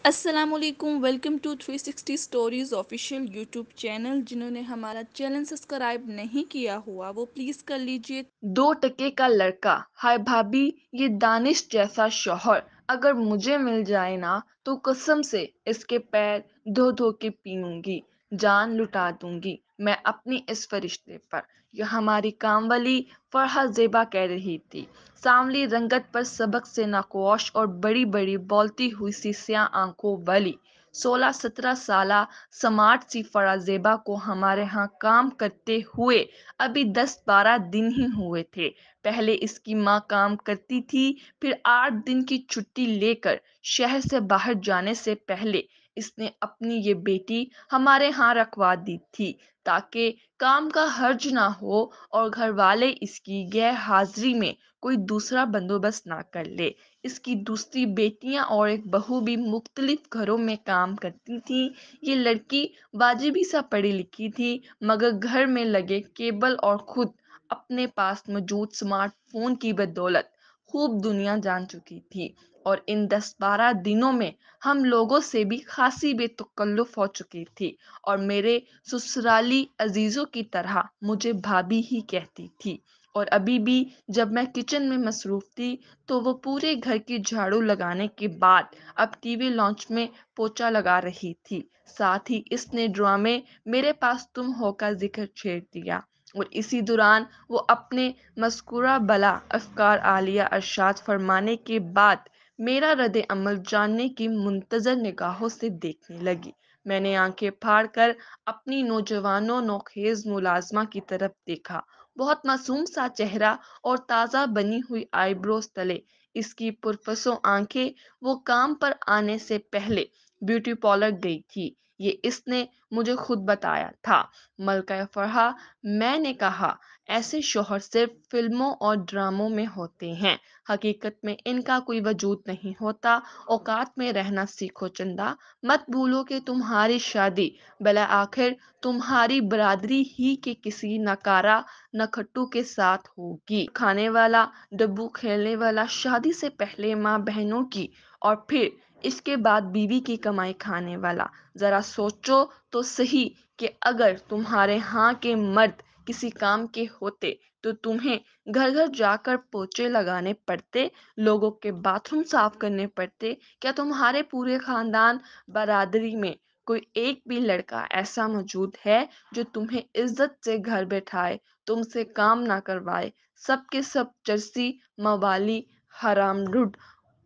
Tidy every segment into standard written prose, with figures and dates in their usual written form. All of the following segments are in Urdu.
السلام علیکم، welcome to 360 stories official YouTube channel. جنہوں نے ہمارا چینل سبسکرائب نہیں کیا ہوا وہ پلیز کر لیجئے۔ 2 ٹکے کا لڑکا، ہائے بھابھی یہ دانش جیسا شوہر اگر مجھے مل جائے نا تو قسم سے اس کے پیر دھو دھو کے پیوں گی، جان لٹا دوں گی میں اپنی اس فرشتے پر۔ یہ ہماری کام والی فرحہ زیبا کہہ رہی تھی، سانولی رنگت پر سبق سے ناخوش اور بڑی بڑی بولتی ہوئی سی سیاہ آنکھوں والی 16-17 سالہ سمارٹ سی فرحہ زیبا کو ہمارے ہاں کام کرتے ہوئے ابھی 10-12 دن ہی ہوئے تھے۔ پہلے اس کی ماں کام کرتی تھی، پھر 8 دن کی چھٹی لے کر شہر سے باہر جانے سے پہلے اس نے اپنی یہ بیٹی ہمارے ہاں رکھوا دی تھی تاکہ کام کا حرج نہ ہو اور گھر والے اس کی غیر حاضری میں کوئی دوسرا بندوبست نہ کر لے۔ اس کی دوسری بیٹیاں اور ایک بہو بھی مختلف گھروں میں کام کرتی تھیں۔ یہ لڑکی واجبی سا پڑھی لکھی تھی، مگر گھر میں لگے کیبل اور خود اپنے پاس موجود سمارٹ فون کی بدولت خوب دنیا جان چکی تھی، اور ان 10-12 دنوں میں ہم لوگوں سے بھی خاصی بے تکلف ہو چکی تھی اور میرے سسرالی عزیزوں کی طرح مجھے بھابھی ہی کہتی تھی۔ اور ابھی بھی جب میں کچن میں مصروف تھی تو وہ پورے گھر کی جھاڑو لگانے کے بعد اب ٹی وی لانچ میں پوچھا لگا رہی تھی۔ ساتھ ہی اس نے ڈرامے میرے پاس تم ہو کا ذکر چھیڑ دیا، اور اسی دوران وہ اپنے مذکورہ بلا افکار عالیہ ارشاد فرمانے کے بعد میرا رد عمل جاننے کی منتظر نگاہوں سے دیکھنے لگی۔ میں نے آنکھیں پھاڑ کر اپنی نوجوانوں نوخیز ملازمہ کی طرف دیکھا۔ بہت معصوم سا چہرہ اور تازہ بنی ہوئی آئی بروز تلے اس کی پرپسوں آنکھیں۔ وہ کام پر آنے سے پہلے بیوٹی پارلر گئی تھی، یہ اس نے مجھے خود بتایا تھا۔ ملکہ فرحہ، میں نے کہا، ایسے شوہر صرف فلموں اور ڈراموں میں ہوتے ہیں، حقیقت میں ان کا کوئی وجود نہیں ہوتا۔ اوقات میں رہنا سیکھو چندا، مت بھولو کہ تمہاری شادی بالآخر تمہاری برادری ہی کے کسی نکارا نکھٹو کے ساتھ ہوگی، کھانے والا، ڈبو کھیلنے والا، شادی سے پہلے ماں بہنوں کی اور پھر اس کے بعد بیوی کی کمائی کھانے والا۔ ذرا سوچو تو صحیح کہ اگر تمہارے ہاں کے مرد کسی کام کے ہوتے تو تمہیں گھر گھر جا کر پوچھے لگانے پڑتے، لوگوں کے باتھ روم صاف کرنے پڑتے؟ کیا تمہارے پورے خاندان برادری میں کوئی ایک بھی لڑکا ایسا موجود ہے جو تمہیں عزت سے گھر بیٹھائے، تم سے کام نہ کروائے؟ سب کے سب چرسی موالی حرام رود۔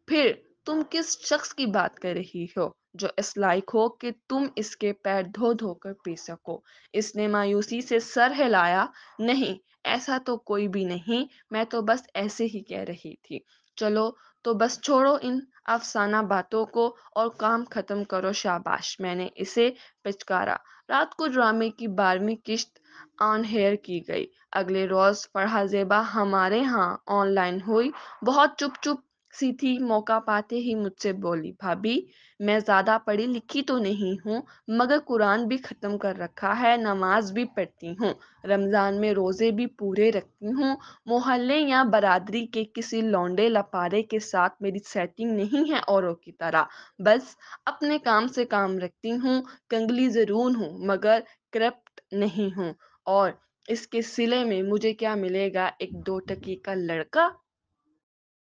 پھر تم کس شخص کی بات کر رہی ہو جو اس لائق ہو کہ تم اس کے پیر دھو دھو کر پی سکو؟ اس نے مایوسی سے سر ہلایا۔ نہیں، ایسا تو کوئی بھی نہیں، میں تو بس ایسے ہی کہہ رہی تھی۔ چلو تو بس چھوڑو ان افسانہ باتوں کو اور کام ختم کرو، شاباش، میں نے اسے پچکارا۔ رات کو ڈرامے کی 12ویں قسط آن ایئر کی گئی۔ اگلے روز فرحہ زیبا ہمارے ہاں آن لائن ہوئی۔ بہت چپ چپ سی تھی، موقع پاتے ہی مجھ سے بولی، بھابھی میں زیادہ پڑھی لکھی تو نہیں ہوں، مگر قرآن بھی ختم کر رکھا ہے، نماز بھی پڑھتی ہوں، رمضان میں روزے بھی پورے رکھتی ہوں، محلے یا برادری کے کسی لونڈے لپارے کے ساتھ میری سیٹنگ نہیں ہے اوروں کی طرح، بس اپنے کام سے کام رکھتی ہوں، کنگلی ضرور ہوں مگر کرپٹ نہیں ہوں، اور اس کے سلے میں مجھے کیا ملے گا؟ ایک 2 ٹکے کا لڑکا۔